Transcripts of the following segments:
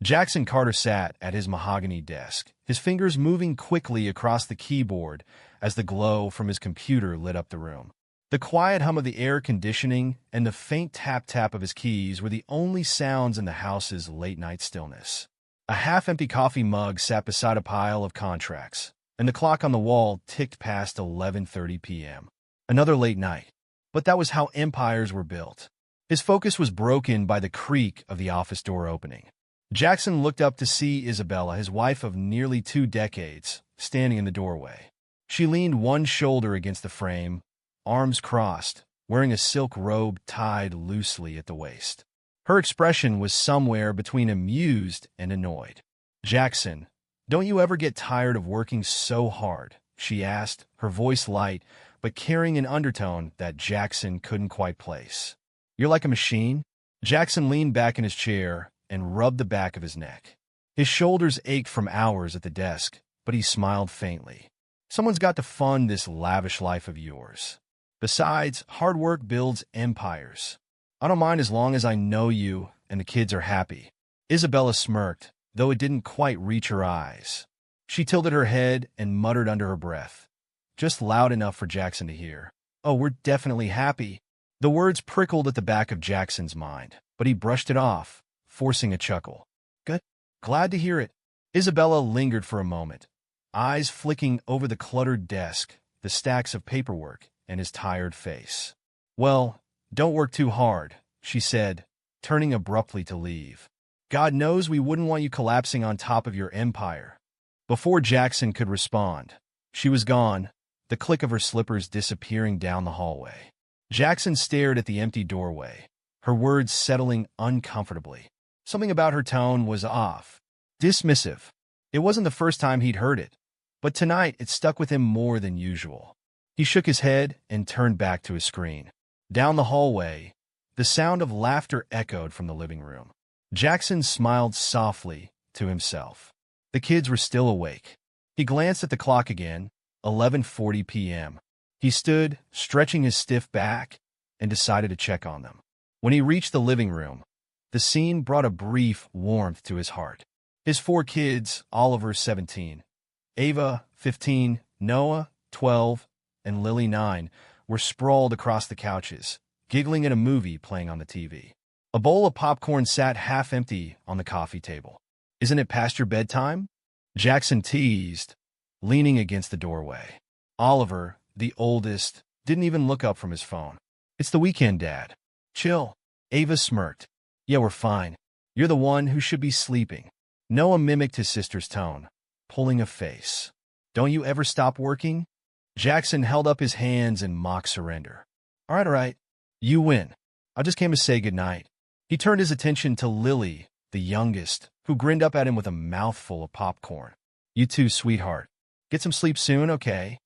Jackson Carter sat at his mahogany desk, his fingers moving quickly across the keyboard as the glow from his computer lit up the room. The quiet hum of the air conditioning and the faint tap-tap of his keys were the only sounds in the house's late-night stillness. A half-empty coffee mug sat beside a pile of contracts, and the clock on the wall ticked past 11:30 p.m. Another late night. But that was how empires were built. His focus was broken by the creak of the office door opening. Jackson looked up to see Isabella, his wife of nearly 2 decades, standing in the doorway. She leaned one shoulder against the frame, arms crossed, wearing a silk robe tied loosely at the waist. Her expression was somewhere between amused and annoyed. "Jackson, don't you ever get tired of working so hard?" she asked, her voice light, but carrying an undertone that Jackson couldn't quite place. "You're like a machine?" Jackson leaned back in his chair and rubbed the back of his neck. His shoulders ached from hours at the desk, but he smiled faintly. "Someone's got to fund this lavish life of yours. Besides, hard work builds empires. I don't mind as long as I know you and the kids are happy." Isabella smirked, though it didn't quite reach her eyes. She tilted her head and muttered under her breath, just loud enough for Jackson to hear, "Oh, we're definitely happy." The words prickled at the back of Jackson's mind, but he brushed it off, forcing a chuckle. "Good. Glad to hear it." Isabella lingered for a moment, eyes flicking over the cluttered desk, the stacks of paperwork, and his tired face. "Well, don't work too hard," she said, turning abruptly to leave. "God knows we wouldn't want you collapsing on top of your empire." Before Jackson could respond, she was gone, the click of her slippers disappearing down the hallway. Jackson stared at the empty doorway, her words settling uncomfortably. Something about her tone was off, dismissive. It wasn't the first time he'd heard it, but tonight it stuck with him more than usual. He shook his head and turned back to his screen. Down the hallway, the sound of laughter echoed from the living room. Jackson smiled softly to himself. The kids were still awake. He glanced at the clock again, 11:40 p.m. He stood, stretching his stiff back, and decided to check on them. When he reached the living room, the scene brought a brief warmth to his heart. His 4 kids, Oliver, 17, Ava, 15, Noah, 12, and Lily, 9, were sprawled across the couches, giggling at a movie playing on the TV. A bowl of popcorn sat half-empty on the coffee table. "Isn't it past your bedtime?" Jackson teased, leaning against the doorway. Oliver, the oldest, didn't even look up from his phone. "It's the weekend, Dad. Chill." Ava smirked. "Yeah, we're fine. You're the one who should be sleeping." Noah mimicked his sister's tone, pulling a face. "Don't you ever stop working?" Jackson held up his hands in mock surrender. All right. You win. I just came to say goodnight." He turned his attention to Lily, the youngest, who grinned up at him with a mouthful of popcorn. "You too, sweetheart. Get some sleep soon, okay?"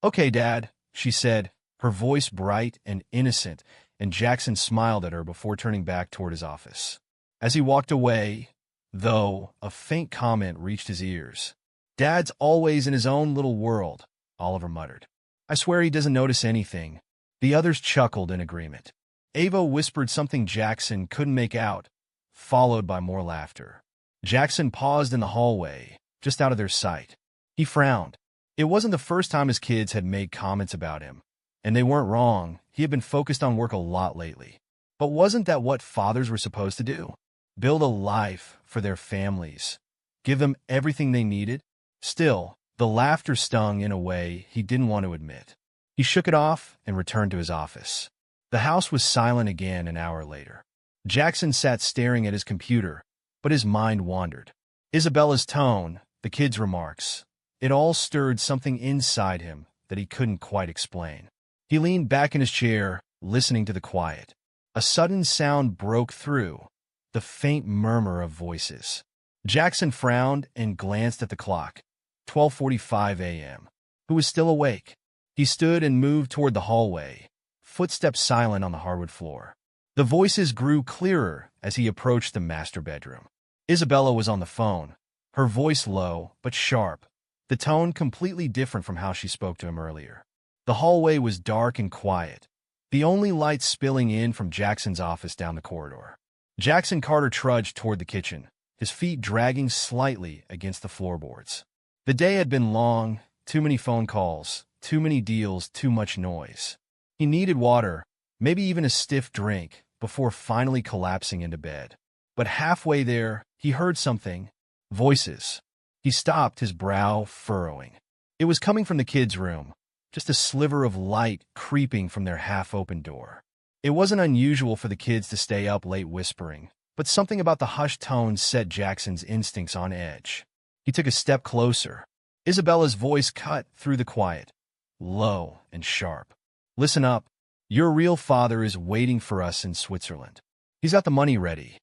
"Okay, Dad," she said, her voice bright and innocent, and Jackson smiled at her before turning back toward his office. As he walked away, though, a faint comment reached his ears. "Dad's always in his own little world," Oliver muttered. "I swear he doesn't notice anything." The others chuckled in agreement. Ava whispered something Jackson couldn't make out, followed by more laughter. Jackson paused in the hallway, just out of their sight. He frowned. It wasn't the first time his kids had made comments about him, and they weren't wrong. He had been focused on work a lot lately. But wasn't that what fathers were supposed to do? Build a life for their families, give them everything they needed? Still, the laughter stung in a way he didn't want to admit. He shook it off and returned to his office. The house was silent again an hour later. Jackson sat staring at his computer, but his mind wandered. Isabella's tone, the kids' remarks, it all stirred something inside him that he couldn't quite explain. He leaned back in his chair, listening to the quiet. A sudden sound broke through, the faint murmur of voices. Jackson frowned and glanced at the clock, 12:45 a.m. Who was still awake? He stood and moved toward the hallway, footsteps silent on the hardwood floor. The voices grew clearer as he approached the master bedroom. Isabella was on the phone, her voice low but sharp, the tone completely different from how she spoke to him earlier. The hallway was dark and quiet, the only light spilling in from Jackson's office down the corridor. Jackson Carter trudged toward the kitchen, his feet dragging slightly against the floorboards. The day had been long, too many phone calls, too many deals, too much noise. He needed water, maybe even a stiff drink, before finally collapsing into bed. But halfway there, he heard something. Voices. He stopped, his brow furrowing. It was coming from the kids' room, just a sliver of light creeping from their half-open door. It wasn't unusual for the kids to stay up late whispering, but something about the hushed tones set Jackson's instincts on edge. He took a step closer. Isabella's voice cut through the quiet, low and sharp. "Listen up. Your real father is waiting for us in Switzerland. He's got the money ready.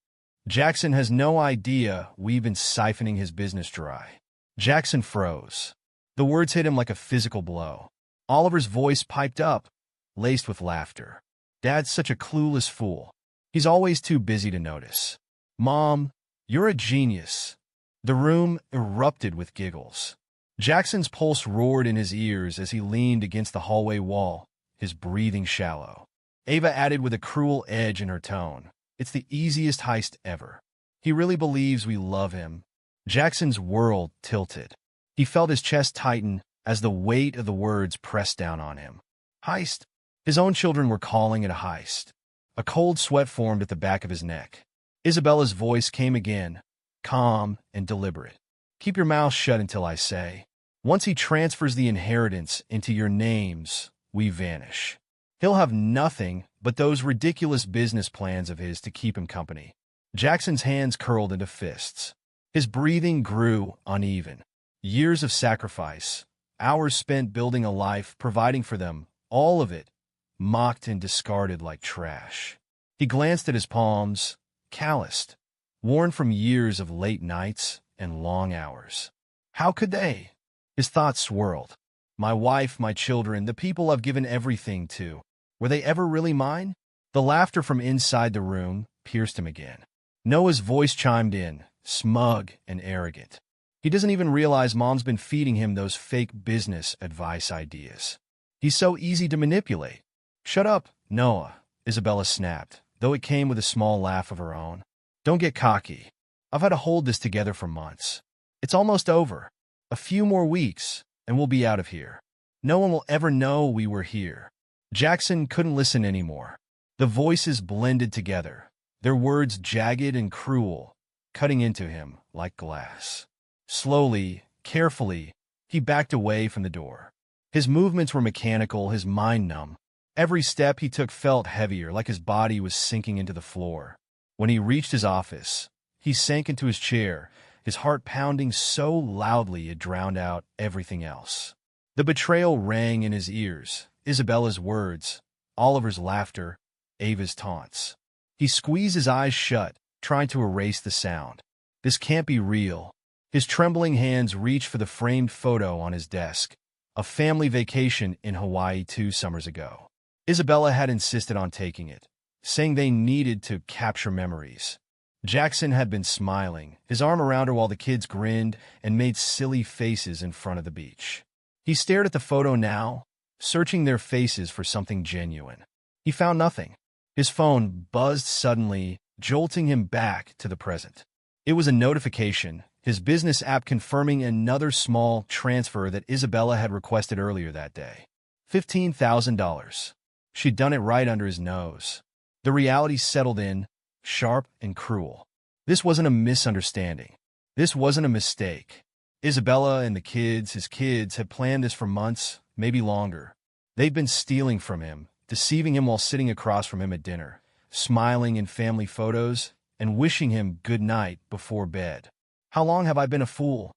Jackson has no idea we've been siphoning his business dry." Jackson froze. The words hit him like a physical blow. Oliver's voice piped up, laced with laughter. "Dad's such a clueless fool. He's always too busy to notice. Mom, you're a genius." The room erupted with giggles. Jackson's pulse roared in his ears as he leaned against the hallway wall, his breathing shallow. Ava added with a cruel edge in her tone, "It's the easiest heist ever. He really believes we love him." Jackson's world tilted. He felt his chest tighten as the weight of the words pressed down on him. Heist? His own children were calling it a heist. A cold sweat formed at the back of his neck. Isabella's voice came again, calm and deliberate. "Keep your mouth shut until I say. Once he transfers the inheritance into your names, we vanish. He'll have nothing but those ridiculous business plans of his to keep him company." Jackson's hands curled into fists. His breathing grew uneven. Years of sacrifice, hours spent building a life, providing for them, all of it, mocked and discarded like trash. He glanced at his palms, calloused, worn from years of late nights and long hours. How could they? His thoughts swirled. My wife, my children, the people I've given everything to. Were they ever really mine? The laughter from inside the room pierced him again. Noah's voice chimed in, smug and arrogant. He doesn't even realize Mom's been feeding him those fake business advice ideas. He's so easy to manipulate. "Shut up, Noah," Isabella snapped, though it came with a small laugh of her own. "Don't get cocky. I've had to hold this together for months. It's almost over. A few more weeks, and we'll be out of here. No one will ever know we were here." Jackson couldn't listen anymore. The voices blended together, their words jagged and cruel, cutting into him like glass. Slowly, carefully, he backed away from the door. His movements were mechanical, his mind numb. Every step he took felt heavier, like his body was sinking into the floor. When he reached his office, he sank into his chair, his heart pounding so loudly it drowned out everything else. The betrayal rang in his ears, Isabella's words, Oliver's laughter, Ava's taunts. He squeezed his eyes shut, trying to erase the sound. This can't be real. His trembling hands reached for the framed photo on his desk, a family vacation in Hawaii 2 summers ago. Isabella had insisted on taking it, saying they needed to capture memories. Jackson had been smiling, his arm around her while the kids grinned and made silly faces in front of the beach. He stared at the photo now, searching their faces for something genuine. He found nothing. His phone buzzed suddenly, jolting him back to the present. It was a notification, his business app confirming another small transfer that Isabella had requested earlier that day. $15,000. She'd done it right under his nose. The reality settled in, sharp and cruel. This wasn't a misunderstanding. This wasn't a mistake. Isabella and the kids, his kids, had planned this for months, maybe longer. They'd been stealing from him, deceiving him while sitting across from him at dinner, smiling in family photos, and wishing him good night before bed. How long have I been a fool?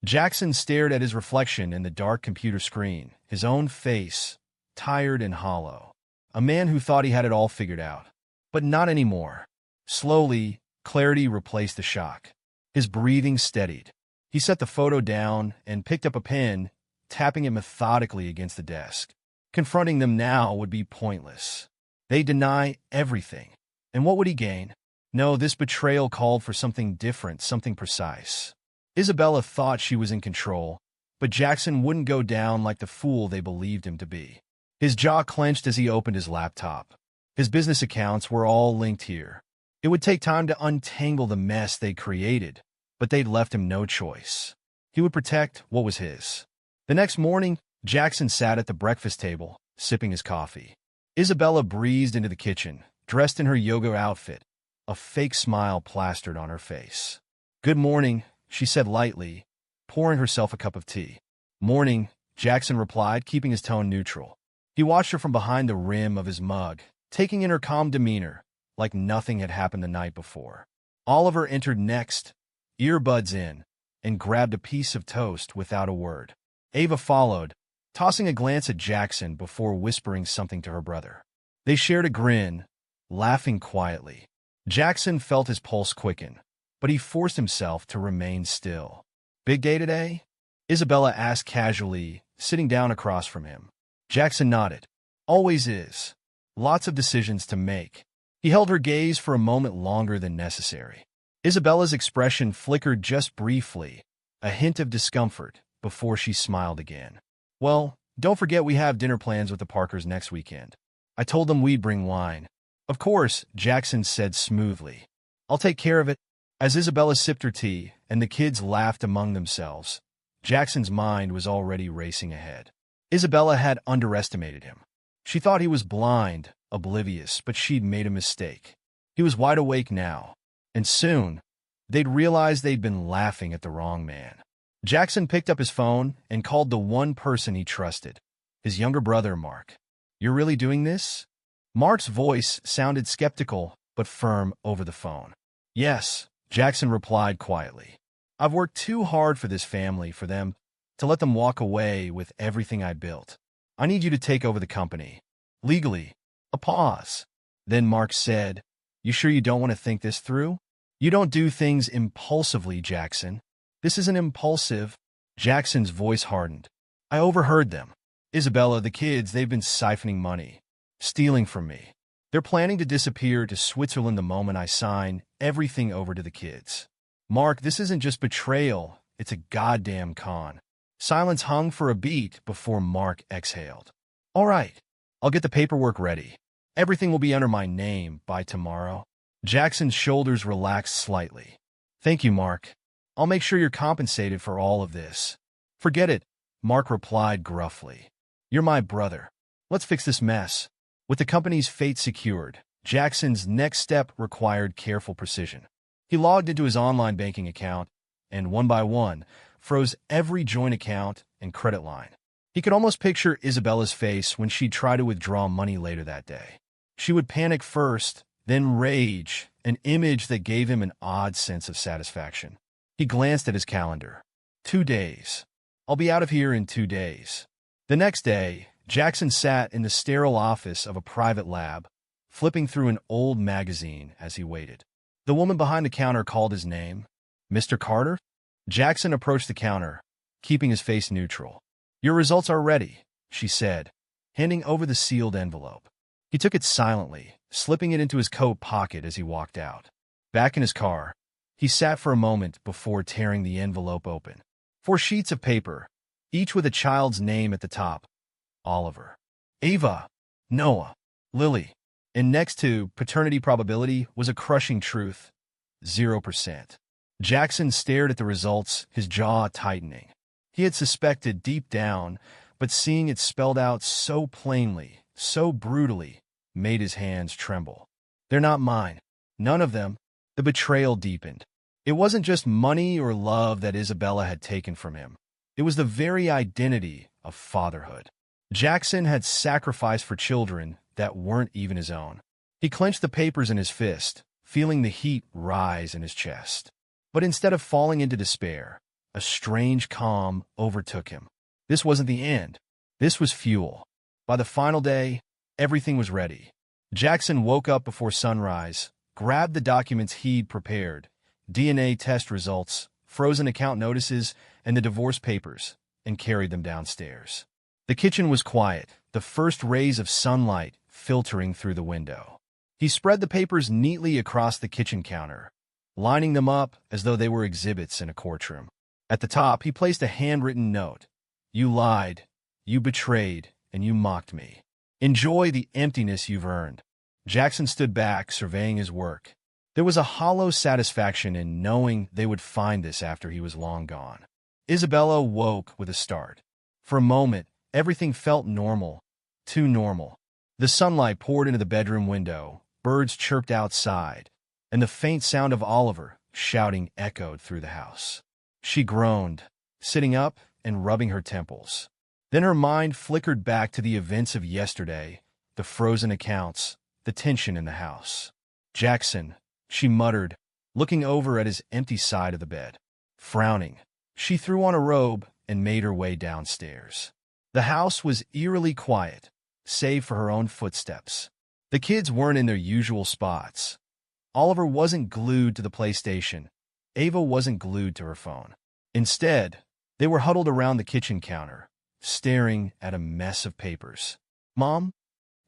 Jackson stared at his reflection in the dark computer screen, his own face, tired and hollow. A man who thought he had it all figured out. But not anymore. Slowly, clarity replaced the shock. His breathing steadied. He set the photo down and picked up a pen, tapping it methodically against the desk. Confronting them now would be pointless. They'd deny everything. And what would he gain? No, this betrayal called for something different, something precise. Isabella thought she was in control, but Jackson wouldn't go down like the fool they believed him to be. His jaw clenched as he opened his laptop. His business accounts were all linked here. It would take time to untangle the mess they created, but they'd left him no choice. He would protect what was his. The next morning, Jackson sat at the breakfast table, sipping his coffee. Isabella breezed into the kitchen, dressed in her yoga outfit, a fake smile plastered on her face. "Good morning," she said lightly, pouring herself a cup of tea. "Morning," Jackson replied, keeping his tone neutral. He watched her from behind the rim of his mug, taking in her calm demeanor, like nothing had happened the night before. Oliver entered next, earbuds in, and grabbed a piece of toast without a word. Ava followed, tossing a glance at Jackson before whispering something to her brother. They shared a grin, laughing quietly. Jackson felt his pulse quicken, but he forced himself to remain still. "Big day today?" Isabella asked casually, sitting down across from him. Jackson nodded. "Always is. Lots of decisions to make." He held her gaze for a moment longer than necessary. Isabella's expression flickered just briefly, a hint of discomfort, before she smiled again. "Well, don't forget we have dinner plans with the Parkers next weekend. I told them we'd bring wine." "Of course," Jackson said smoothly. "I'll take care of it." As Isabella sipped her tea and the kids laughed among themselves, Jackson's mind was already racing ahead. Isabella had underestimated him. She thought he was blind, oblivious, but she'd made a mistake. He was wide awake now, and soon, they'd realize they'd been laughing at the wrong man. Jackson picked up his phone and called the one person he trusted, his younger brother, Mark. "You're really doing this?" Mark's voice sounded skeptical but firm over the phone. "Yes," Jackson replied quietly. "I've worked too hard for this family for them to let them walk away with everything I built. I need you to take over the company. Legally." A pause. Then Mark said, "You sure you don't want to think this through? You don't do things impulsively, Jackson." "This isn't impulsive." Jackson's voice hardened. "I overheard them. Isabella, the kids, they've been siphoning money, stealing from me. They're planning to disappear to Switzerland the moment I sign everything over to the kids." "Mark, this isn't just betrayal. It's a goddamn con." Silence hung for a beat before Mark exhaled. "All right, I'll get the paperwork ready. Everything will be under my name by tomorrow." Jackson's shoulders relaxed slightly. "Thank you, Mark. I'll make sure you're compensated for all of this." "Forget it," Mark replied gruffly. "You're my brother. Let's fix this mess." With the company's fate secured, Jackson's next step required careful precision. He logged into his online banking account and, one by one, froze every joint account and credit line. He could almost picture Isabella's face when she'd try to withdraw money later that day. She would panic first, then rage, an image that gave him an odd sense of satisfaction. He glanced at his calendar. 2 days. I'll be out of here in 2 days. The next day, Jackson sat in the sterile office of a private lab, flipping through an old magazine as he waited. The woman behind the counter called his name. "Mr. Carter?" Jackson approached the counter, keeping his face neutral. "Your results are ready," she said, handing over the sealed envelope. He took it silently, slipping it into his coat pocket as he walked out. Back in his car, he sat for a moment before tearing the envelope open. 4 sheets of paper, each with a child's name at the top. Oliver, Ava, Noah, Lily. And next to paternity probability was a crushing truth, 0%. Jackson stared at the results, his jaw tightening. He had suspected deep down, but seeing it spelled out so plainly, so brutally, made his hands tremble. "They're not mine. None of them." The betrayal deepened. It wasn't just money or love that Isabella had taken from him. It was the very identity of fatherhood. Jackson had sacrificed for children that weren't even his own. He clenched the papers in his fist, feeling the heat rise in his chest. But instead of falling into despair, a strange calm overtook him. This wasn't the end. This was fuel. By the final day, everything was ready. Jackson woke up before sunrise, grabbed the documents he'd prepared, DNA test results, frozen account notices, and the divorce papers, and carried them downstairs. The kitchen was quiet, the first rays of sunlight filtering through the window. He spread the papers neatly across the kitchen counter, lining them up as though they were exhibits in a courtroom. At the top, he placed a handwritten note. "You lied, you betrayed, and you mocked me. Enjoy the emptiness you've earned." Jackson stood back, surveying his work. There was a hollow satisfaction in knowing they would find this after he was long gone. Isabella woke with a start. For a moment, everything felt normal, too normal. The sunlight poured into the bedroom window, birds chirped outside, and the faint sound of Oliver shouting echoed through the house. She groaned, sitting up and rubbing her temples. Then her mind flickered back to the events of yesterday, the frozen accounts, the tension in the house. Jackson, she muttered, looking over at his empty side of the bed. Frowning, she threw on a robe and made her way downstairs. The house was eerily quiet, save for her own footsteps. The kids weren't in their usual spots. Oliver wasn't glued to the PlayStation. Ava wasn't glued to her phone. Instead, they were huddled around the kitchen counter, staring at a mess of papers. "Mom?"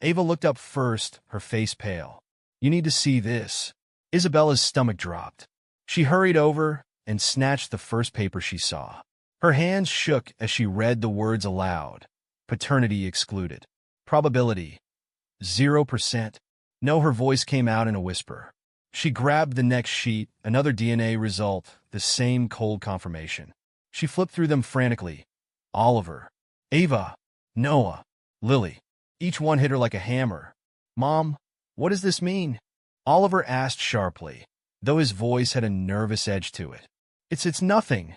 Ava looked up first, her face pale. "You need to see this." Isabella's stomach dropped. She hurried over and snatched the first paper she saw. Her hands shook as she read the words aloud. Paternity excluded. Probability 0%. No, her voice came out in a whisper. She grabbed the next sheet, another DNA result, the same cold confirmation. She flipped through them frantically. Oliver, Ava, Noah, Lily. Each one hit her like a hammer. "Mom, what does this mean?" Oliver asked sharply, though his voice had a nervous edge to it. It's nothing,"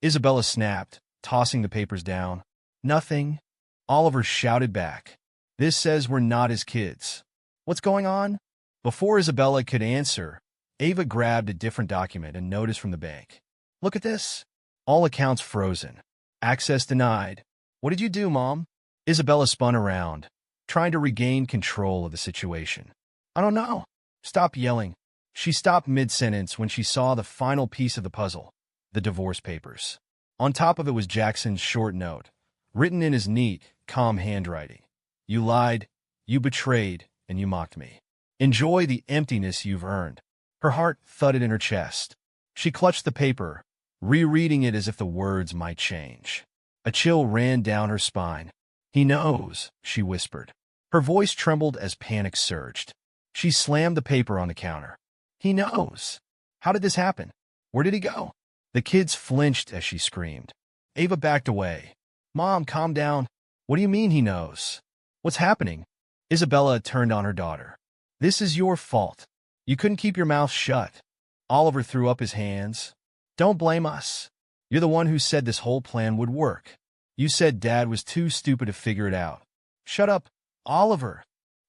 Isabella snapped, tossing the papers down. "Nothing?" Oliver shouted back. "This says we're not his kids. What's going on?" Before Isabella could answer, Ava grabbed a different document and notice from the bank. "Look at this. All accounts frozen. Access denied." "What did you do, Mom?" Isabella spun around, trying to regain control of the situation. "I don't know." "Stop yelling." She stopped mid-sentence when she saw the final piece of the puzzle, the divorce papers. On top of it was Jackson's short note, written in his neat, calm handwriting. "You lied, you betrayed, and you mocked me. Enjoy the emptiness you've earned." Her heart thudded in her chest. She clutched the paper, rereading it as if the words might change. A chill ran down her spine. "He knows," she whispered. Her voice trembled as panic surged. She slammed the paper on the counter. "He knows. How did this happen? Where did he go?" The kids flinched as she screamed. Ava backed away. "Mom, calm down. What do you mean he knows? What's happening?" Isabella turned on her daughter. "This is your fault. You couldn't keep your mouth shut." Oliver threw up his hands. "Don't blame us. You're the one who said this whole plan would work. You said Dad was too stupid to figure it out." "Shut up, Oliver."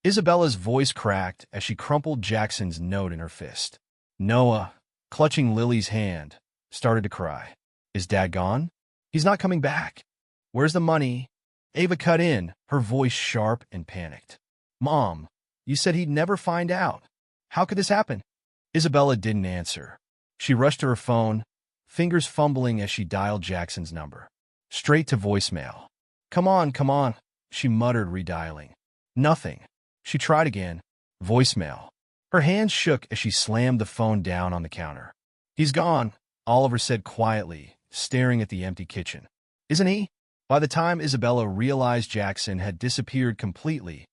Isabella's voice cracked as she crumpled Jackson's note in her fist. Noah, clutching Lily's hand, started to cry. "Is Dad gone? He's not coming back. Where's the money?" Ava cut in, her voice sharp and panicked. "Mom, you said he'd never find out. How could this happen?" Isabella didn't answer. She rushed to her phone, fingers fumbling as she dialed Jackson's number. Straight to voicemail. Come on," she muttered, redialing. Nothing. She tried again. Voicemail. Her hands shook as she slammed the phone down on the counter. "He's gone," Oliver said quietly, staring at the empty kitchen. "Isn't he?" By the time Isabella realized Jackson had disappeared completely,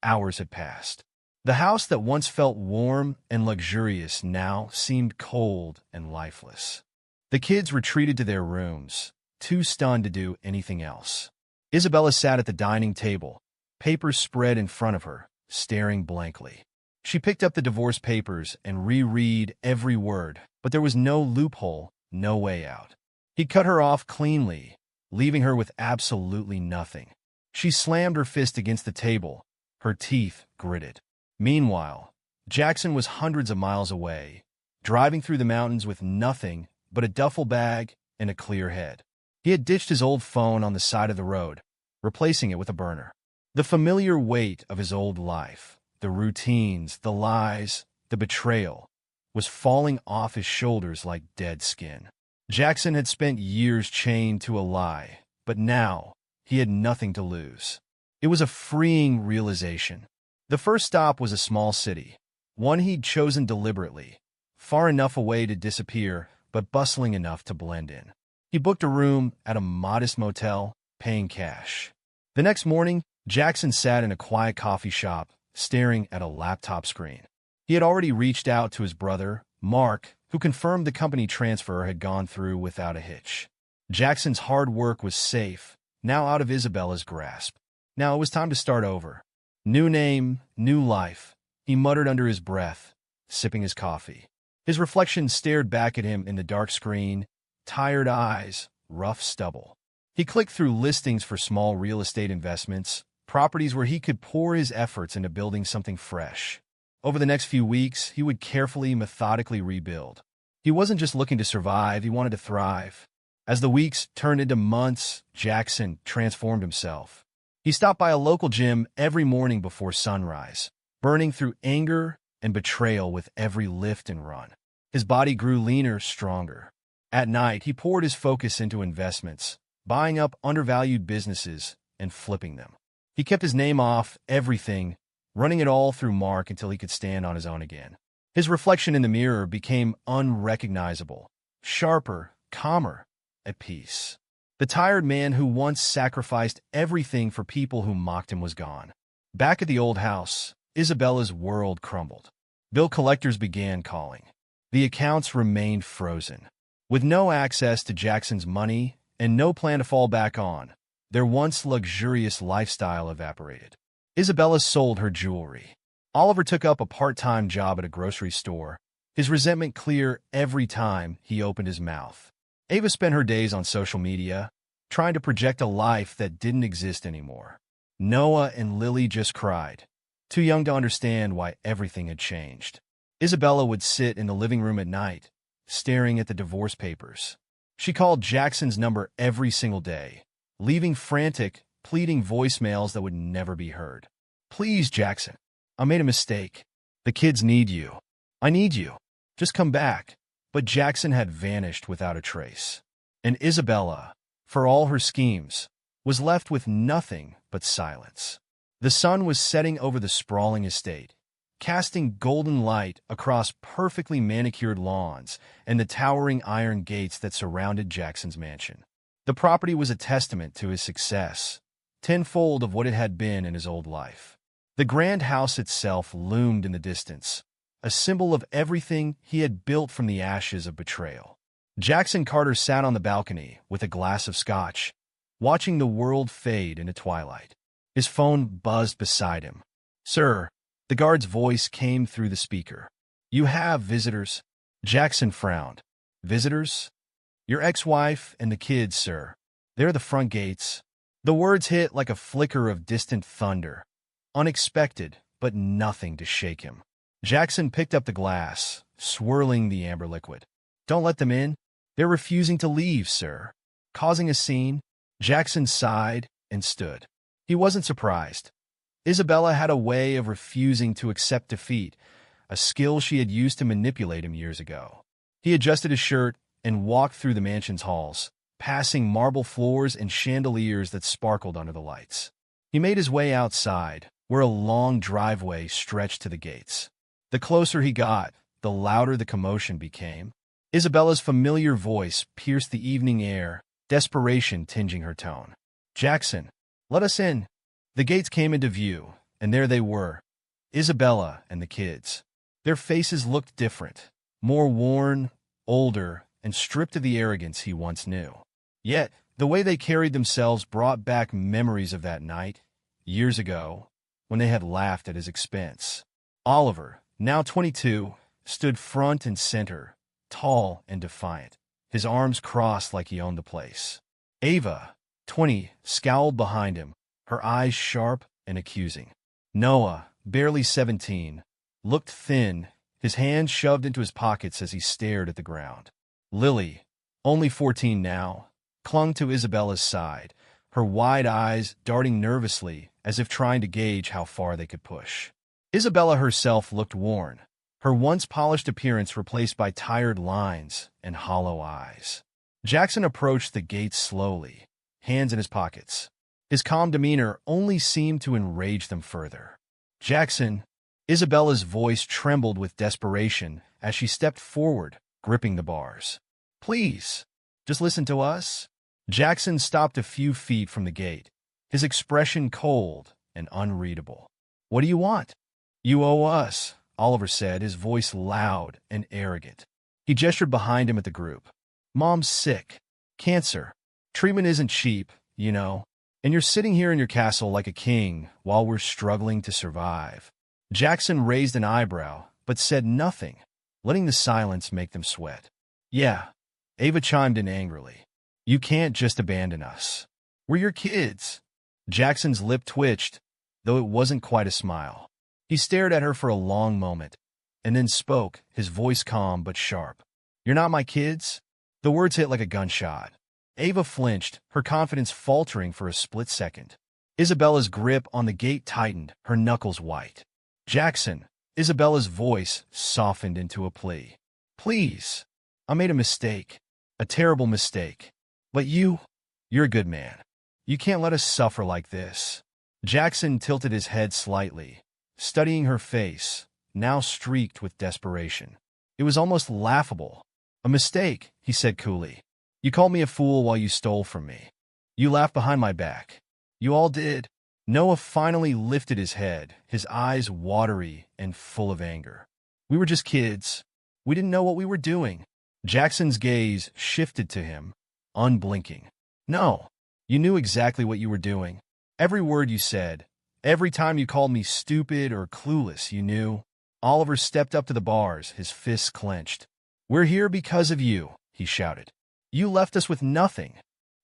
hours had passed. The house that once felt warm and luxurious now seemed cold and lifeless. The kids retreated to their rooms, too stunned to do anything else. Isabella sat at the dining table, papers spread in front of her, staring blankly. She picked up the divorce papers and reread every word, but there was no loophole, no way out. He cut her off cleanly, leaving her with absolutely nothing. She slammed her fist against the table, her teeth gritted. Meanwhile, Jackson was hundreds of miles away, driving through the mountains with nothing but a duffel bag and a clear head. He had ditched his old phone on the side of the road, replacing it with a burner. The familiar weight of his old life, the routines, the lies, the betrayal, was falling off his shoulders like dead skin. Jackson had spent years chained to a lie, but now he had nothing to lose. It was a freeing realization. The first stop was a small city, one he'd chosen deliberately, far enough away to disappear, but bustling enough to blend in. He booked a room at a modest motel, paying cash. The next morning, Jackson sat in a quiet coffee shop, staring at a laptop screen. He had already reached out to his brother, Mark, who confirmed the company transfer had gone through without a hitch. Jackson's hard work was safe, now out of Isabella's grasp. Now it was time to start over. New name, new life, he muttered under his breath, sipping his coffee. His reflection stared back at him in the dark screen, tired eyes, rough stubble. He clicked through listings for small real estate investments, properties where he could pour his efforts into building something fresh. Over the next few weeks, he would carefully, methodically rebuild. He wasn't just looking to survive, he wanted to thrive. As the weeks turned into months, Jackson transformed himself. He stopped by a local gym every morning before sunrise, burning through anger and betrayal with every lift and run. His body grew leaner, stronger. At night, he poured his focus into investments, buying up undervalued businesses and flipping them. He kept his name off everything, running it all through Mark until he could stand on his own again. His reflection in the mirror became unrecognizable, sharper, calmer, at peace. The tired man who once sacrificed everything for people who mocked him was gone. Back at the old house, Isabella's world crumbled. Bill collectors began calling. The accounts remained frozen. With no access to Jackson's money and no plan to fall back on, their once luxurious lifestyle evaporated. Isabella sold her jewelry. Oliver took up a part-time job at a grocery store, his resentment clear every time he opened his mouth. Ava spent her days on social media, trying to project a life that didn't exist anymore. Noah and Lily just cried, too young to understand why everything had changed. Isabella would sit in the living room at night, staring at the divorce papers. She called Jackson's number every single day, leaving frantic, pleading voicemails that would never be heard. "Please, Jackson, I made a mistake. The kids need you. I need you. Just come back." But Jackson had vanished without a trace. And Isabella, for all her schemes, was left with nothing but silence. The sun was setting over the sprawling estate, casting golden light across perfectly manicured lawns and the towering iron gates that surrounded Jackson's mansion. The property was a testament to his success, tenfold of what it had been in his old life. The grand house itself loomed in the distance, a symbol of everything he had built from the ashes of betrayal. Jackson Carter sat on the balcony with a glass of scotch, watching the world fade into twilight. His phone buzzed beside him. "Sir," the guard's voice came through the speaker. "You have visitors." Jackson frowned. "Visitors?" "Your ex-wife and the kids, sir. They're the front gates." The words hit like a flicker of distant thunder. Unexpected, but nothing to shake him. Jackson picked up the glass, swirling the amber liquid. "Don't let them in. They're refusing to leave, sir." Causing a scene, Jackson sighed and stood. He wasn't surprised. Isabella had a way of refusing to accept defeat, a skill she had used to manipulate him years ago. He adjusted his shirt and walked through the mansion's halls, passing marble floors and chandeliers that sparkled under the lights. He made his way outside, where a long driveway stretched to the gates. The closer he got, the louder the commotion became. Isabella's familiar voice pierced the evening air, desperation tinging her tone. "Jackson, let us in." The gates came into view, and there they were, Isabella and the kids. Their faces looked different, more worn, older, and stripped of the arrogance he once knew. Yet, the way they carried themselves brought back memories of that night, years ago, when they had laughed at his expense. Oliver, now 22, stood front and center, tall and defiant, his arms crossed like he owned the place. Ava, 20, scowled behind him, her eyes sharp and accusing. Noah, barely 17, looked thin, his hands shoved into his pockets as he stared at the ground. Lily, only 14 now, clung to Isabella's side, her wide eyes darting nervously as if trying to gauge how far they could push. Isabella herself looked worn, her once polished appearance replaced by tired lines and hollow eyes. Jackson approached the gates slowly, hands in his pockets. His calm demeanor only seemed to enrage them further. "Jackson," Isabella's voice trembled with desperation as she stepped forward, gripping the bars. "Please, just listen to us." Jackson stopped a few feet from the gate, his expression cold and unreadable. "What do you want?" "You owe us," Oliver said, his voice loud and arrogant. He gestured behind him at the group. Mom's sick. Cancer. Treatment isn't cheap, you know. And you're sitting here in your castle like a king while we're struggling to survive. Jackson raised an eyebrow, but said nothing, letting the silence make them sweat. Yeah, Ava chimed in angrily. You can't just abandon us. We're your kids. Jackson's lip twitched, though it wasn't quite a smile. He stared at her for a long moment, and then spoke, his voice calm but sharp. You're not my kids? The words hit like a gunshot. Ava flinched, her confidence faltering for a split second. Isabella's grip on the gate tightened, her knuckles white. Jackson, Isabella's voice softened into a plea. Please. I made a mistake. A terrible mistake. But you're a good man. You can't let us suffer like this. Jackson tilted his head slightly, studying her face, now streaked with desperation. It was almost laughable. A mistake, he said coolly. You called me a fool while you stole from me. You laughed behind my back. You all did. Noah finally lifted his head, his eyes watery and full of anger. We were just kids. We didn't know what we were doing. Jackson's gaze shifted to him, unblinking. No, you knew exactly what you were doing. Every word you said, every time you called me stupid or clueless, you knew. Oliver stepped up to the bars, his fists clenched. We're here because of you, he shouted. You left us with nothing.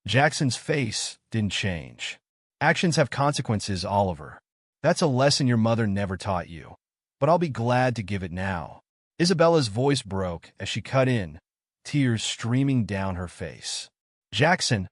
Jackson's face didn't change. Actions have consequences, Oliver. That's a lesson your mother never taught you. But I'll be glad to give it now. Isabella's voice broke as she cut in, tears streaming down her face. Jackson,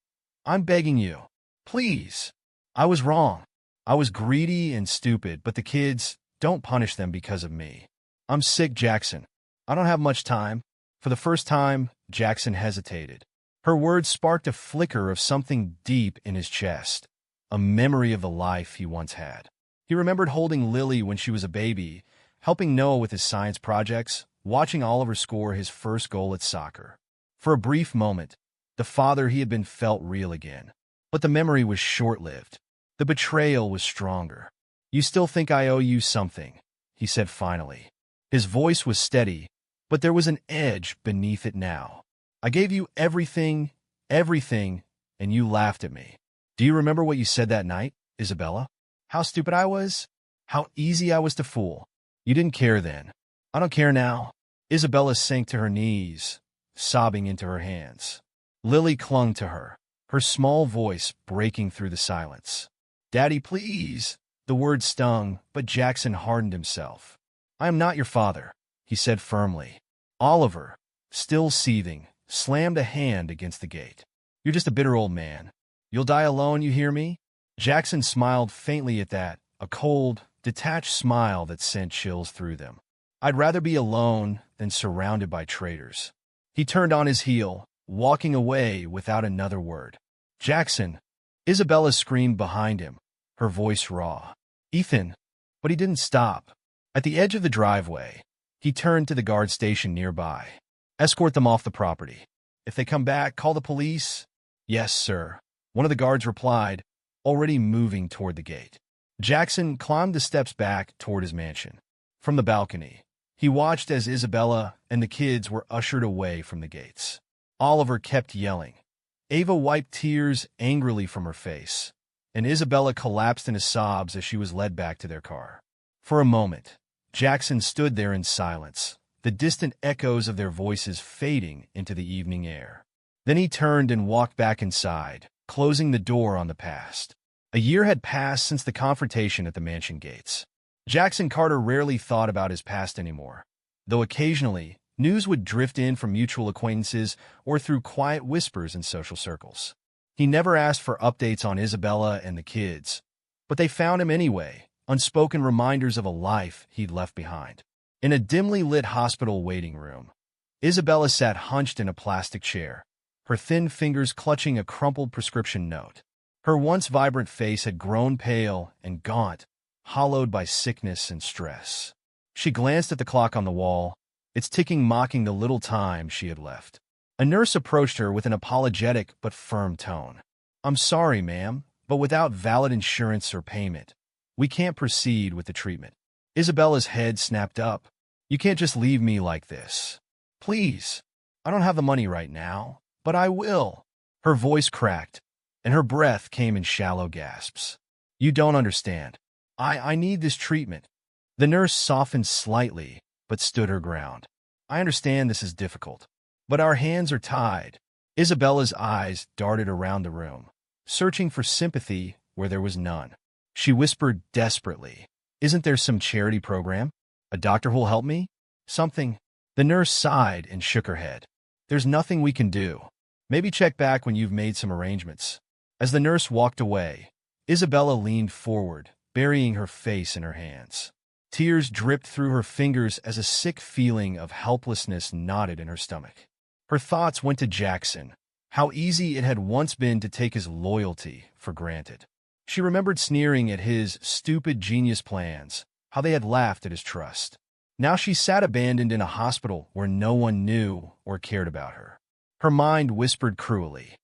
I'm begging you. Please. I was wrong. I was greedy and stupid, but the kids, don't punish them because of me. I'm sick, Jackson. I don't have much time. For the first time, Jackson hesitated. Her words sparked a flicker of something deep in his chest, a memory of the life he once had. He remembered holding Lily when she was a baby, helping Noah with his science projects, watching Oliver score his first goal at soccer. For a brief moment, the father he had been felt real again. But the memory was short-lived. The betrayal was stronger. You still think I owe you something, he said finally. His voice was steady, but there was an edge beneath it now. I gave you everything, and you laughed at me. Do you remember what you said that night, Isabella? How stupid I was? How easy I was to fool? You didn't care then. I don't care now. Isabella sank to her knees, sobbing into her hands. Lily clung to her, her small voice breaking through the silence. Daddy, please. The word stung, but Jackson hardened himself. I am not your father, he said firmly. Oliver, still seething, slammed a hand against the gate. You're just a bitter old man. You'll die alone, you hear me? Jackson smiled faintly at that, a cold, detached smile that sent chills through them. I'd rather be alone than surrounded by traitors. He turned on his heel, walking away without another word. Jackson, Isabella screamed behind him, her voice raw. Ethan, but he didn't stop. At the edge of the driveway, he turned to the guard station nearby. Escort them off the property. If they come back, call the police. Yes, sir. One of the guards replied, already moving toward the gate. Jackson climbed the steps back toward his mansion. From the balcony, he watched as Isabella and the kids were ushered away from the gates. Oliver kept yelling. Ava wiped tears angrily from her face, and Isabella collapsed into sobs as she was led back to their car. For a moment, Jackson stood there in silence, the distant echoes of their voices fading into the evening air. Then he turned and walked back inside, closing the door on the past. A year had passed since the confrontation at the mansion gates. Jackson Carter rarely thought about his past anymore, though occasionally news would drift in from mutual acquaintances or through quiet whispers in social circles. He never asked for updates on Isabella and the kids, but they found him anyway, unspoken reminders of a life he'd left behind. In a dimly lit hospital waiting room, Isabella sat hunched in a plastic chair, her thin fingers clutching a crumpled prescription note. Her once vibrant face had grown pale and gaunt, hollowed by sickness and stress. She glanced at the clock on the wall, its ticking mocking the little time she had left. A nurse approached her with an apologetic but firm tone. I'm sorry, ma'am, but without valid insurance or payment, we can't proceed with the treatment. Isabella's head snapped up. You can't just leave me like this. Please. I don't have the money right now, but I will. Her voice cracked, and her breath came in shallow gasps. You don't understand. I need this treatment. The nurse softened slightly, but stood her ground. I understand this is difficult, but our hands are tied. Isabella's eyes darted around the room, searching for sympathy where there was none. She whispered desperately, Isn't there some charity program? A doctor who'll help me? Something. The nurse sighed and shook her head. There's nothing we can do. Maybe check back when you've made some arrangements. As the nurse walked away, Isabella leaned forward, burying her face in her hands. Tears dripped through her fingers as a sick feeling of helplessness knotted in her stomach. Her thoughts went to Jackson, how easy it had once been to take his loyalty for granted. She remembered sneering at his stupid genius plans, how they had laughed at his trust. Now she sat abandoned in a hospital where no one knew or cared about her. Her mind whispered cruelly,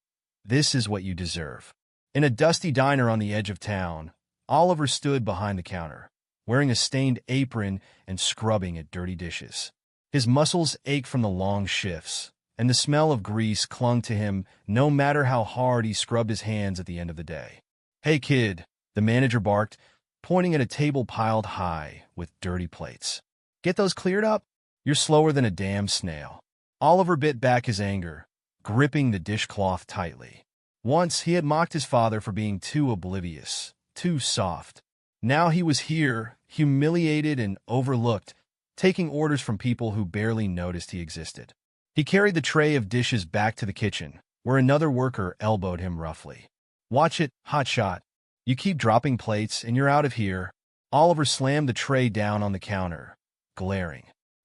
This is what you deserve. In a dusty diner on the edge of town, Oliver stood behind the counter, wearing a stained apron and scrubbing at dirty dishes. His muscles ached from the long shifts, and the smell of grease clung to him no matter how hard he scrubbed his hands at the end of the day. Hey, kid, the manager barked, pointing at a table piled high with dirty plates. Get those cleared up? You're slower than a damn snail. Oliver bit back his anger, gripping the dishcloth tightly. Once he had mocked his father for being too oblivious, too soft. Now he was here, humiliated and overlooked, taking orders from people who barely noticed he existed. He carried the tray of dishes back to the kitchen, where another worker elbowed him roughly. Watch it, hotshot. You keep dropping plates and you're out of here. Oliver slammed the tray down on the counter, glaring.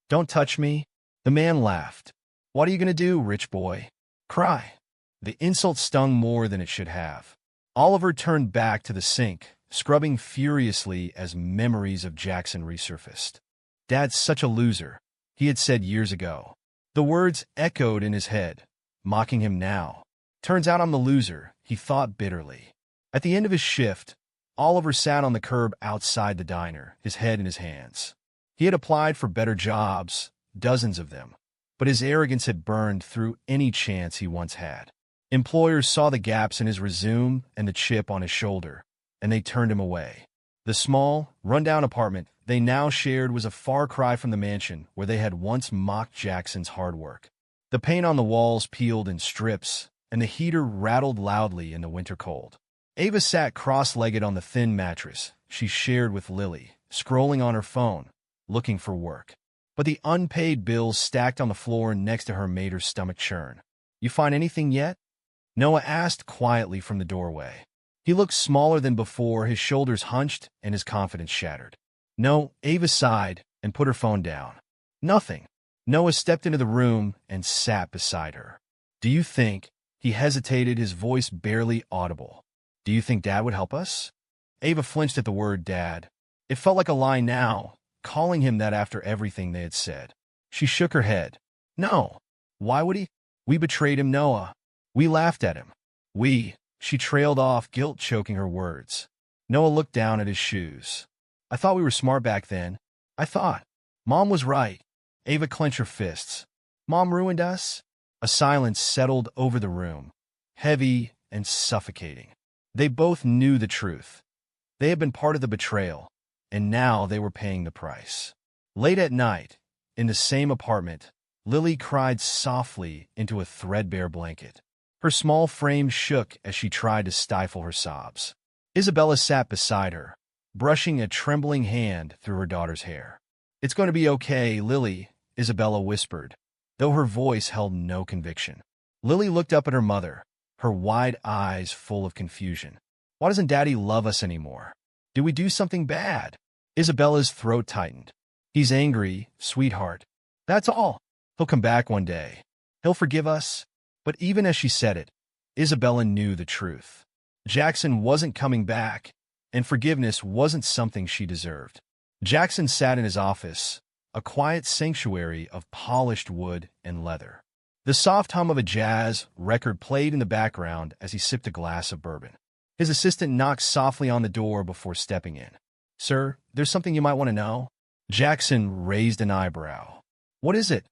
Don't touch me. The man laughed. What are you going to do, rich boy? Cry. The insult stung more than it should have. Oliver turned back to the sink, scrubbing furiously as memories of Jackson resurfaced. Dad's such a loser, he had said years ago. The words echoed in his head, mocking him now. Turns out I'm the loser, he thought bitterly. At the end of his shift, Oliver sat on the curb outside the diner, his head in his hands. He had applied for better jobs, dozens of them, but his arrogance had burned through any chance he once had. Employers saw the gaps in his resume and the chip on his shoulder, and they turned him away. The small, run-down apartment they now shared was a far cry from the mansion where they had once mocked Jackson's hard work. The paint on the walls peeled in strips, and the heater rattled loudly in the winter cold. Ava sat cross-legged on the thin mattress she shared with Lily, scrolling on her phone, looking for work. But the unpaid bills stacked on the floor next to her made her stomach churn. You find anything yet? Noah asked quietly from the doorway. He looked smaller than before, his shoulders hunched and his confidence shattered. No, Ava sighed and put her phone down. Nothing. Noah stepped into the room and sat beside her. Do you think, he hesitated, his voice barely audible. Do you think Dad would help us? Ava flinched at the word Dad. It felt like a lie now, calling him that after everything they had said. She shook her head. No. Why would he? We betrayed him, Noah. We laughed at him. She trailed off, guilt choking her words. Noah looked down at his shoes. I thought we were smart back then. I thought. Mom was right. Ava clenched her fists. Mom ruined us? A silence settled over the room, heavy and suffocating. They both knew the truth. They had been part of the betrayal, and now they were paying the price. Late at night, in the same apartment, Lily cried softly into a threadbare blanket. Her small frame shook as she tried to stifle her sobs. Isabella sat beside her, brushing a trembling hand through her daughter's hair. It's going to be okay, Lily, Isabella whispered, though her voice held no conviction. Lily looked up at her mother, her wide eyes full of confusion. Why doesn't Daddy love us anymore? Did we do something bad? Isabella's throat tightened. He's angry, sweetheart. That's all. He'll come back one day. He'll forgive us. But even as she said it, Isabella knew the truth. Jackson wasn't coming back, and forgiveness wasn't something she deserved. Jackson sat in his office, a quiet sanctuary of polished wood and leather. The soft hum of a jazz record played in the background as he sipped a glass of bourbon. His assistant knocked softly on the door before stepping in. Sir, there's something you might want to know. Jackson raised an eyebrow. What is it?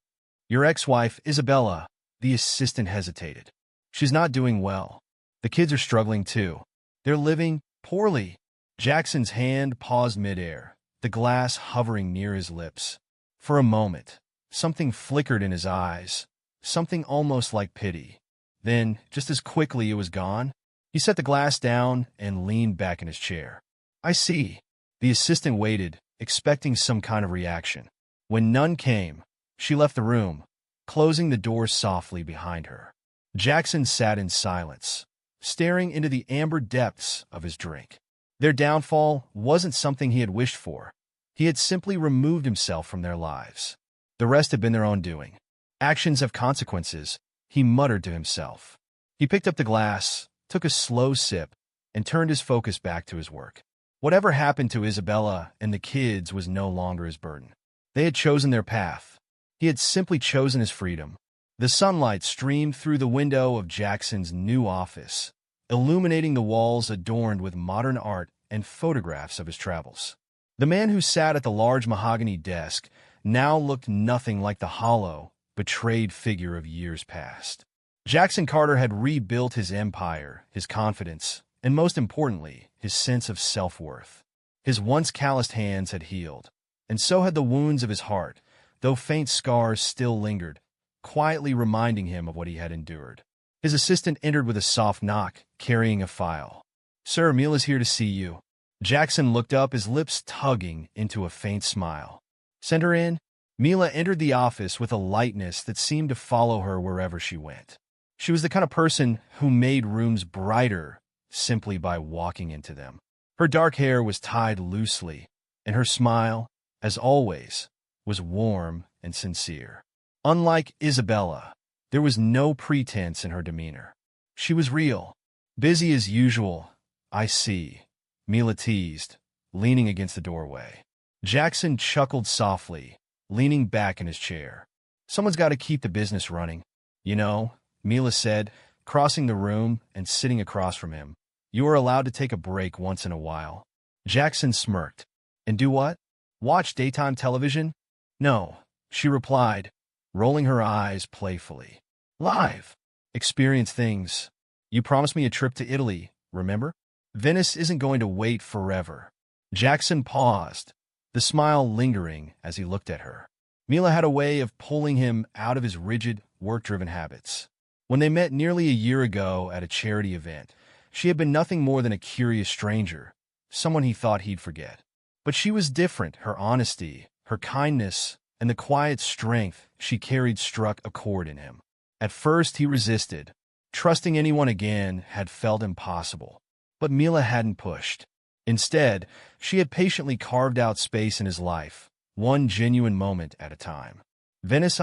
Your ex-wife, Isabella. The assistant hesitated. She's not doing well. The kids are struggling too. They're living poorly. Jackson's hand paused midair, the glass hovering near his lips. For a moment, something flickered in his eyes, something almost like pity. Then, just as quickly it was gone, he set the glass down and leaned back in his chair. I see. The assistant waited, expecting some kind of reaction. When none came, she left the room, closing the door softly behind her. Jackson sat in silence, staring into the amber depths of his drink. Their downfall wasn't something he had wished for. He had simply removed himself from their lives. The rest had been their own doing. Actions have consequences, he muttered to himself. He picked up the glass, took a slow sip, and turned his focus back to his work. Whatever happened to Isabella and the kids was no longer his burden. They had chosen their path. He had simply chosen his freedom. The sunlight streamed through the window of Jackson's new office, illuminating the walls adorned with modern art and photographs of his travels. The man who sat at the large mahogany desk now looked nothing like the hollow, betrayed figure of years past. Jackson Carter had rebuilt his empire, his confidence, and most importantly, his sense of self-worth. His once calloused hands had healed, and so had the wounds of his heart, though faint scars still lingered, quietly reminding him of what he had endured. His assistant entered with a soft knock, carrying a file. Sir, Mila's here to see you. Jackson looked up, his lips tugging into a faint smile. Send her in. Mila entered the office with a lightness that seemed to follow her wherever she went. She was the kind of person who made rooms brighter simply by walking into them. Her dark hair was tied loosely, and her smile, as always, was warm and sincere. Unlike Isabella, there was no pretense in her demeanor. She was real. Busy as usual, I see, Mila teased, leaning against the doorway. Jackson chuckled softly, leaning back in his chair. Someone's got to keep the business running. You know, Mila said, crossing the room and sitting across from him. You are allowed to take a break once in a while. Jackson smirked. And do what? Watch daytime television? No, she replied, rolling her eyes playfully. Live. Experience things. You promised me a trip to Italy, remember? Venice isn't going to wait forever. Jackson paused, the smile lingering as he looked at her. Mila had a way of pulling him out of his rigid, work-driven habits. When they met nearly a year ago at a charity event, she had been nothing more than a curious stranger, someone he thought he'd forget. But she was different. Her honesty, her kindness, and the quiet strength she carried struck a chord in him. At first he resisted. Trusting anyone again had felt impossible. But Mila hadn't pushed. Instead, she had patiently carved out space in his life, one genuine moment at a time. Venice?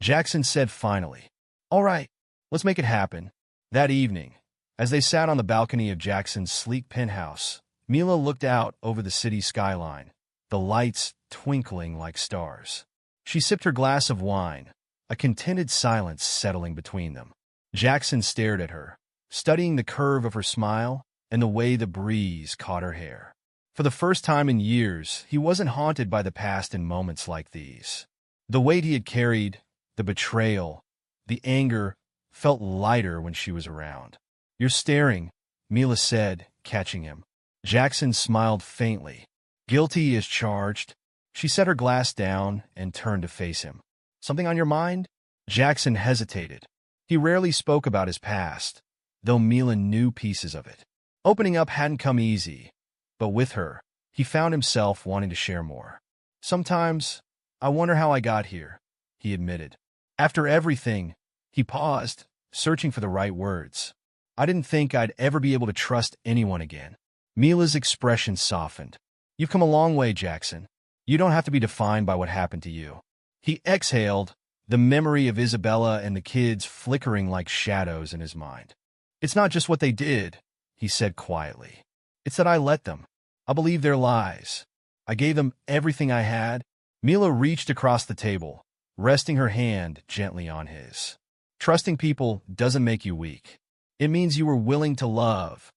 Jackson said finally. All right, let's make it happen. That evening, as they sat on the balcony of Jackson's sleek penthouse, Mila looked out over the city skyline, the lights twinkling like stars. She sipped her glass of wine, a contented silence settling between them. Jackson stared at her, studying the curve of her smile and the way the breeze caught her hair. For the first time in years, he wasn't haunted by the past in moments like these. The weight he had carried, the betrayal, the anger, felt lighter when she was around. You're staring, Mila said, catching him. Jackson smiled faintly. Guilty as charged. She set her glass down and turned to face him. Something on your mind? Jackson hesitated. He rarely spoke about his past, though Mila knew pieces of it. Opening up hadn't come easy, but with her, he found himself wanting to share more. Sometimes, I wonder how I got here, he admitted. After everything, he paused, searching for the right words. I didn't think I'd ever be able to trust anyone again. Mila's expression softened. You've come a long way, Jackson. You don't have to be defined by what happened to you. He exhaled, the memory of Isabella and the kids flickering like shadows in his mind. It's not just what they did, he said quietly. It's that I let them. I believed their lies. I gave them everything I had. Mila reached across the table, resting her hand gently on his. Trusting people doesn't make you weak. It means you were willing to love,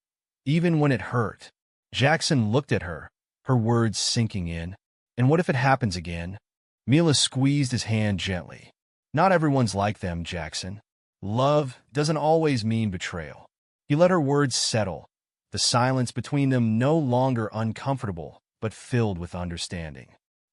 even when it hurt. Jackson looked at her, her words sinking in. And what if it happens again? Mila squeezed his hand gently. Not everyone's like them, Jackson. Love doesn't always mean betrayal. He let her words settle, the silence between them no longer uncomfortable, but filled with understanding.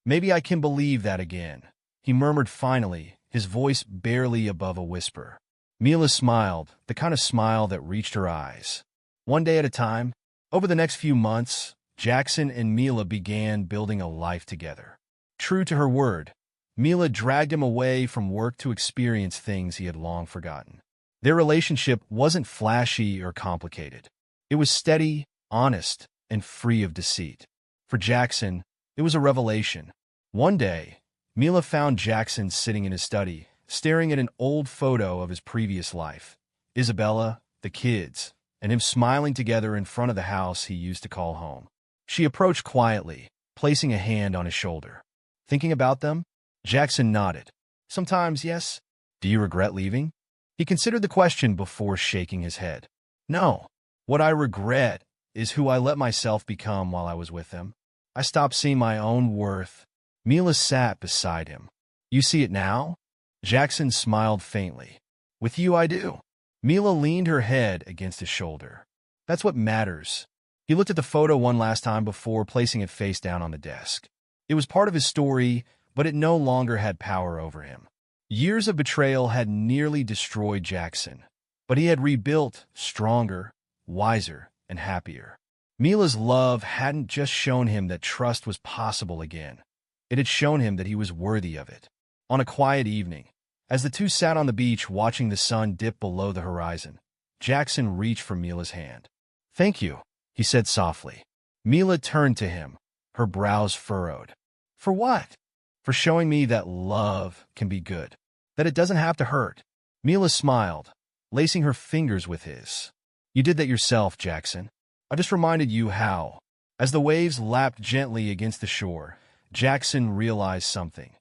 Maybe I can believe that again, he murmured finally, his voice barely above a whisper. Mila smiled, the kind of smile that reached her eyes. One day at a time, over the next few months, Jackson and Mila began building a life together. True to her word, Mila dragged him away from work to experience things he had long forgotten. Their relationship wasn't flashy or complicated. It was steady, honest, and free of deceit. For Jackson, it was a revelation. One day, Mila found Jackson sitting in his study, staring at an old photo of his previous life. Isabella, the kids, and him smiling together in front of the house he used to call home. She approached quietly, placing a hand on his shoulder. Thinking about them? Jackson nodded. Sometimes, yes. Do you regret leaving? He considered the question before shaking his head. No. What I regret is who I let myself become while I was with them. I stopped seeing my own worth. Mila sat beside him. You see it now? Jackson smiled faintly. With you, I do. Mila leaned her head against his shoulder. That's what matters. He looked at the photo one last time before placing it face down on the desk. It was part of his story, but it no longer had power over him. Years of betrayal had nearly destroyed Jackson, but he had rebuilt stronger, wiser, and happier. Mila's love hadn't just shown him that trust was possible again. It had shown him that he was worthy of it. On a quiet evening, as the two sat on the beach watching the sun dip below the horizon, Jackson reached for Mila's hand. Thank you, he said softly. Mila turned to him, her brows furrowed. For what? For showing me that love can be good, that it doesn't have to hurt. Mila smiled, lacing her fingers with his. You did that yourself, Jackson. I just reminded you how. As the waves lapped gently against the shore, Jackson realized something.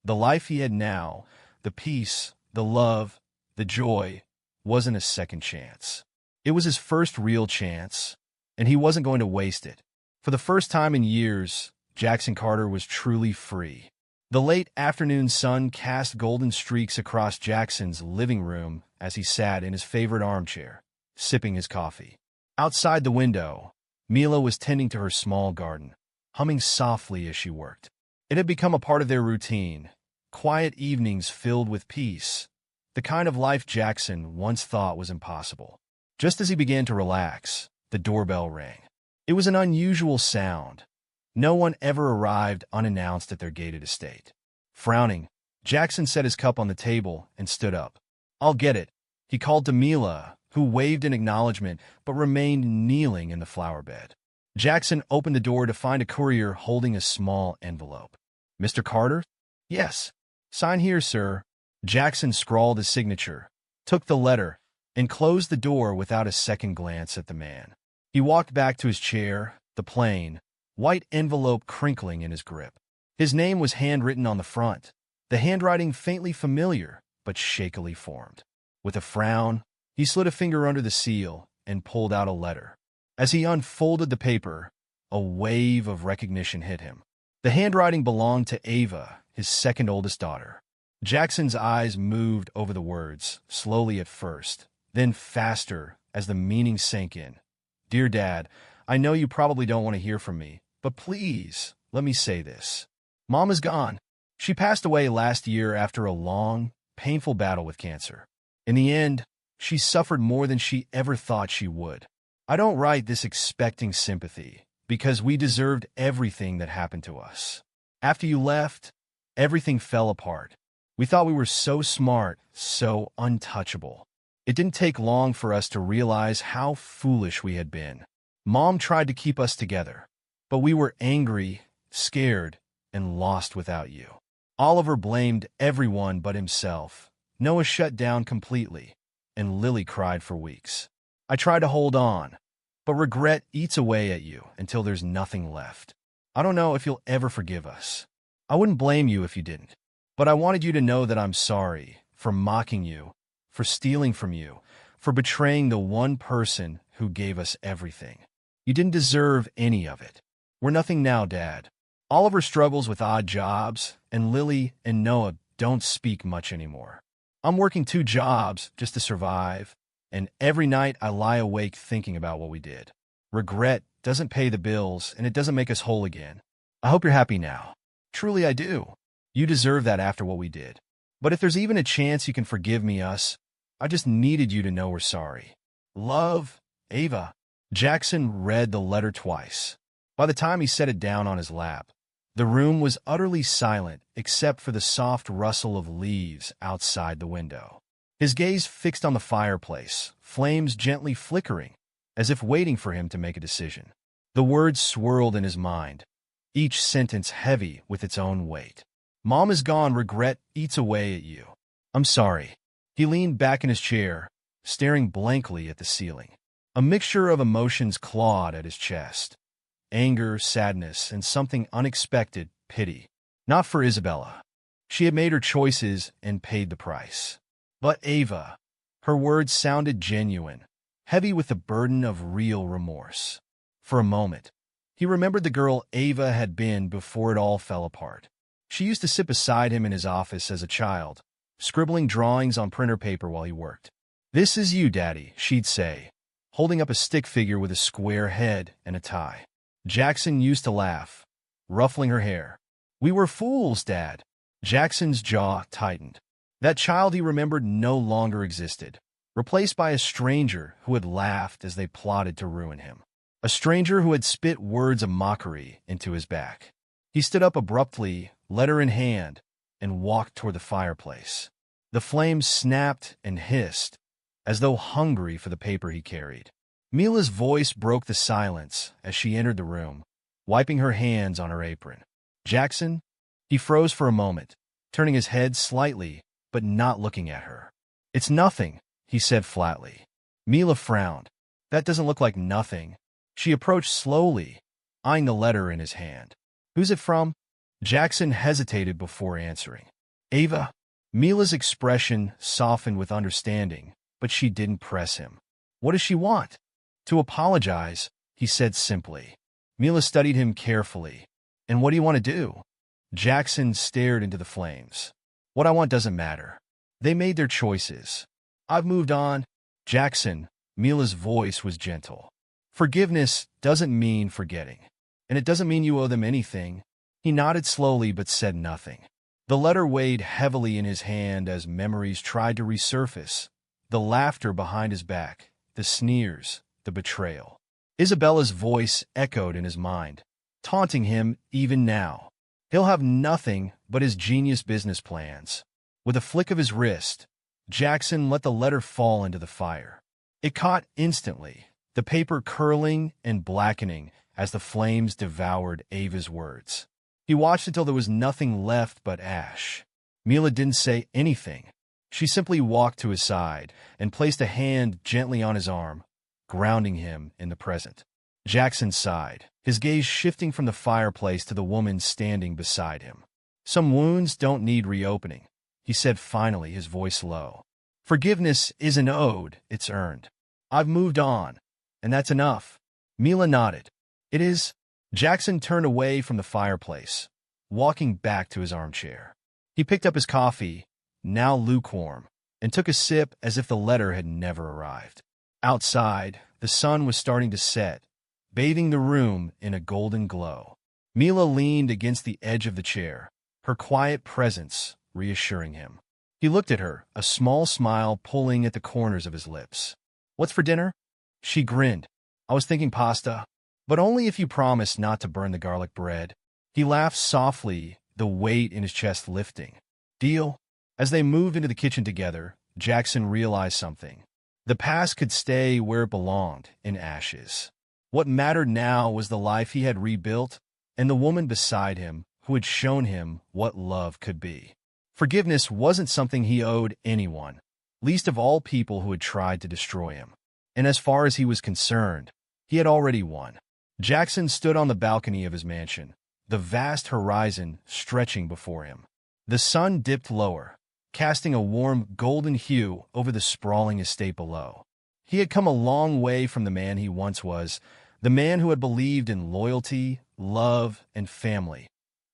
The life he had now, the peace, the love, the joy, wasn't a second chance. It was his first real chance, and he wasn't going to waste it. For the first time in years, Jackson Carter was truly free. The late afternoon sun cast golden streaks across Jackson's living room as he sat in his favorite armchair, sipping his coffee. Outside the window, Mila was tending to her small garden, humming softly as she worked. It had become a part of their routine, quiet evenings filled with peace, the kind of life Jackson once thought was impossible. Just as he began to relax, the doorbell rang. It was an unusual sound. No one ever arrived unannounced at their gated estate. Frowning, Jackson set his cup on the table and stood up. I'll get it, he called to Mila, who waved in acknowledgement but remained kneeling in the flower bed. Jackson opened the door to find a courier holding a small envelope. Mr. Carter? Yes. Sign here, sir. Jackson scrawled his signature, took the letter, and closed the door without a second glance at the man. He walked back to his chair, the plain, white envelope crinkling in his grip. His name was handwritten on the front, the handwriting faintly familiar but shakily formed. With a frown, he slid a finger under the seal and pulled out a letter. As he unfolded the paper, a wave of recognition hit him. The handwriting belonged to Ava, his second oldest daughter. Jackson's eyes moved over the words, slowly at first, then faster as the meaning sank in. Dear Dad, I know you probably don't want to hear from me, but please, let me say this. Mom is gone. She passed away last year after a long, painful battle with cancer. In the end, she suffered more than she ever thought she would. I don't write this expecting sympathy, because we deserved everything that happened to us. After you left, everything fell apart. We thought we were so smart, so untouchable. It didn't take long for us to realize how foolish we had been. Mom tried to keep us together, but we were angry, scared, and lost without you. Oliver blamed everyone but himself. Noah shut down completely, and Lily cried for weeks. I tried to hold on, but regret eats away at you until there's nothing left. I don't know if you'll ever forgive us. I wouldn't blame you if you didn't, but I wanted you to know that I'm sorry for mocking you, for stealing from you, for betraying the one person who gave us everything. You didn't deserve any of it. We're nothing now, Dad. Oliver struggles with odd jobs, and Lily and Noah don't speak much anymore. I'm working 2 jobs just to survive, and every night I lie awake thinking about what we did. Regret doesn't pay the bills, and it doesn't make us whole again. I hope you're happy now. Truly I do. You deserve that after what we did. But if there's even a chance you can forgive me, I just needed you to know we're sorry. Love, Ava. Jackson read the letter twice. By the time he set it down on his lap, the room was utterly silent except for the soft rustle of leaves outside the window. His gaze fixed on the fireplace, flames gently flickering, as if waiting for him to make a decision. The words swirled in his mind, each sentence heavy with its own weight. Mom is gone, regret eats away at you. I'm sorry. He leaned back in his chair, staring blankly at the ceiling. A mixture of emotions clawed at his chest. Anger, sadness, and something unexpected, pity. Not for Isabella. She had made her choices and paid the price. But Ava. Her words sounded genuine, heavy with the burden of real remorse. For a moment, he remembered the girl Ava had been before it all fell apart. She used to sit beside him in his office as a child, scribbling drawings on printer paper while he worked. "This is you, Daddy," she'd say, holding up a stick figure with a square head and a tie. Jackson used to laugh, ruffling her hair. "We were fools, Dad." Jackson's jaw tightened. That child he remembered no longer existed, replaced by a stranger who had laughed as they plotted to ruin him. A stranger who had spit words of mockery into his back. He stood up abruptly, letter in hand, and walked toward the fireplace. The flames snapped and hissed, as though hungry for the paper he carried. Mila's voice broke the silence as she entered the room, wiping her hands on her apron. "Jackson?" He froze for a moment, turning his head slightly, but not looking at her. "It's nothing," he said flatly. Mila frowned. "That doesn't look like nothing." She approached slowly, eyeing the letter in his hand. "Who's it from?" Jackson hesitated before answering. "Ava." Mila's expression softened with understanding, but she didn't press him. "What does she want?" "To apologize," he said simply. Mila studied him carefully. "And what do you want to do?" Jackson stared into the flames. "What I want doesn't matter. They made their choices. I've moved on." "Jackson," Mila's voice was gentle. "Forgiveness doesn't mean forgetting. And it doesn't mean you owe them anything." He nodded slowly but said nothing. The letter weighed heavily in his hand as memories tried to resurface. The laughter behind his back, the sneers, the betrayal. Isabella's voice echoed in his mind, taunting him even now. He'll have nothing but his genius business plans. With a flick of his wrist, Jackson let the letter fall into the fire. It caught instantly, the paper curling and blackening as the flames devoured Ava's words. He watched until there was nothing left but ash. Mila didn't say anything. She simply walked to his side and placed a hand gently on his arm, grounding him in the present. Jackson sighed, his gaze shifting from the fireplace to the woman standing beside him. "Some wounds don't need reopening," he said finally, his voice low. "Forgiveness isn't owed, it's earned. I've moved on, and that's enough." Mila nodded. "It is." Jackson turned away from the fireplace, walking back to his armchair. He picked up his coffee, now lukewarm, and took a sip as if the letter had never arrived. Outside, the sun was starting to set, bathing the room in a golden glow. Mila leaned against the edge of the chair, her quiet presence reassuring him. He looked at her, a small smile pulling at the corners of his lips. "What's for dinner?" She grinned. "I was thinking pasta, but only if you promise not to burn the garlic bread." He laughed softly, the weight in his chest lifting. "Deal?" As they moved into the kitchen together, Jackson realized something. The past could stay where it belonged, in ashes. What mattered now was the life he had rebuilt and the woman beside him who had shown him what love could be. Forgiveness wasn't something he owed anyone, least of all people who had tried to destroy him. And as far as he was concerned, he had already won. Jackson stood on the balcony of his mansion, the vast horizon stretching before him. The sun dipped lower, casting a warm golden hue over the sprawling estate below. He had come a long way from the man he once was, the man who had believed in loyalty, love, and family,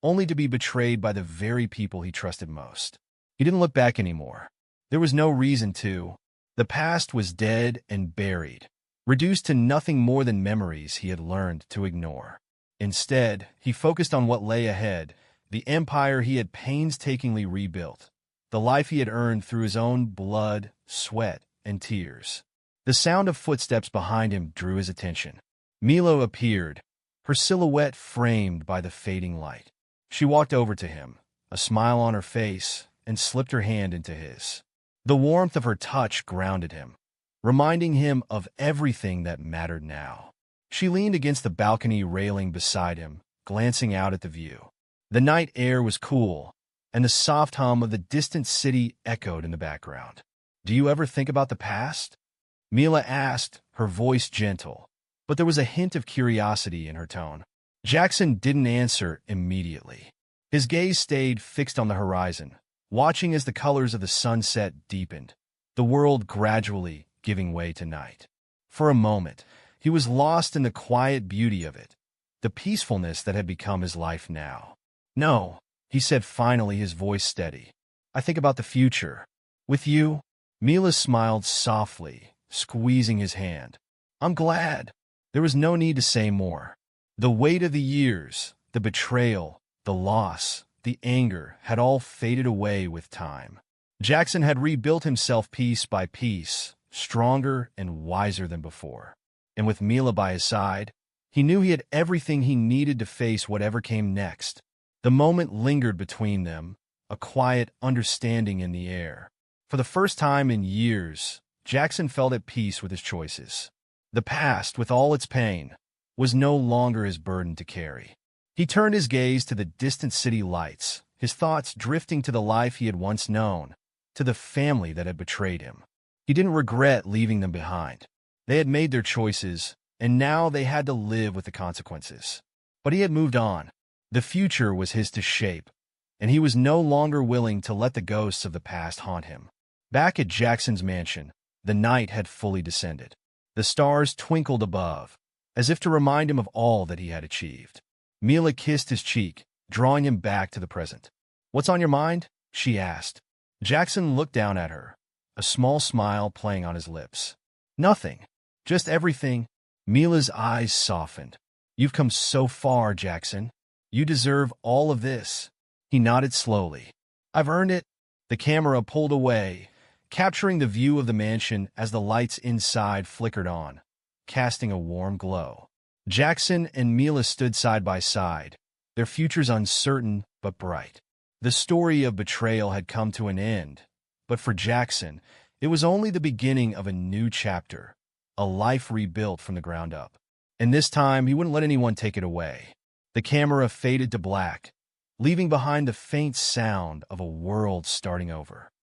only to be betrayed by the very people he trusted most. He didn't look back anymore. There was no reason to. The past was dead and buried, reduced to nothing more than memories he had learned to ignore. Instead, he focused on what lay ahead, the empire he had painstakingly rebuilt, the life he had earned through his own blood, sweat, and tears. The sound of footsteps behind him drew his attention. Mila appeared, her silhouette framed by the fading light. She walked over to him, a smile on her face, and slipped her hand into his. The warmth of her touch grounded him, reminding him of everything that mattered now. She leaned against the balcony railing beside him, glancing out at the view. The night air was cool, and the soft hum of the distant city echoed in the background. "Do you ever think about the past?" Mila asked, her voice gentle, but there was a hint of curiosity in her tone. Jackson didn't answer immediately. His gaze stayed fixed on the horizon, watching as the colors of the sunset deepened, the world gradually giving way to night. For a moment, he was lost in the quiet beauty of it, the peacefulness that had become his life now. "No," he said finally, his voice steady. "I think about the future. With you." Mila smiled softly, squeezing his hand. "I'm glad." There was no need to say more. The weight of the years, the betrayal, the loss, the anger had all faded away with time. Jackson had rebuilt himself piece by piece, stronger and wiser than before. And with Mila by his side, he knew he had everything he needed to face whatever came next. The moment lingered between them, a quiet understanding in the air. For the first time in years, Jackson felt at peace with his choices. The past, with all its pain, was no longer his burden to carry. He turned his gaze to the distant city lights, his thoughts drifting to the life he had once known, to the family that had betrayed him. He didn't regret leaving them behind. They had made their choices, and now they had to live with the consequences. But he had moved on. The future was his to shape, and he was no longer willing to let the ghosts of the past haunt him. Back at Jackson's mansion, the night had fully descended. The stars twinkled above, as if to remind him of all that he had achieved. Mila kissed his cheek, drawing him back to the present. "What's on your mind?" she asked. Jackson looked down at her, a small smile playing on his lips. "Nothing. Just everything." Mila's eyes softened. "You've come so far, Jackson. You deserve all of this." He nodded slowly. "I've earned it." The camera pulled away, capturing the view of the mansion as the lights inside flickered on, casting a warm glow. Jackson and Mila stood side by side, their futures uncertain but bright. The story of betrayal had come to an end, but for Jackson, it was only the beginning of a new chapter, a life rebuilt from the ground up. And this time, he wouldn't let anyone take it away. The camera faded to black, leaving behind the faint sound of a world starting over.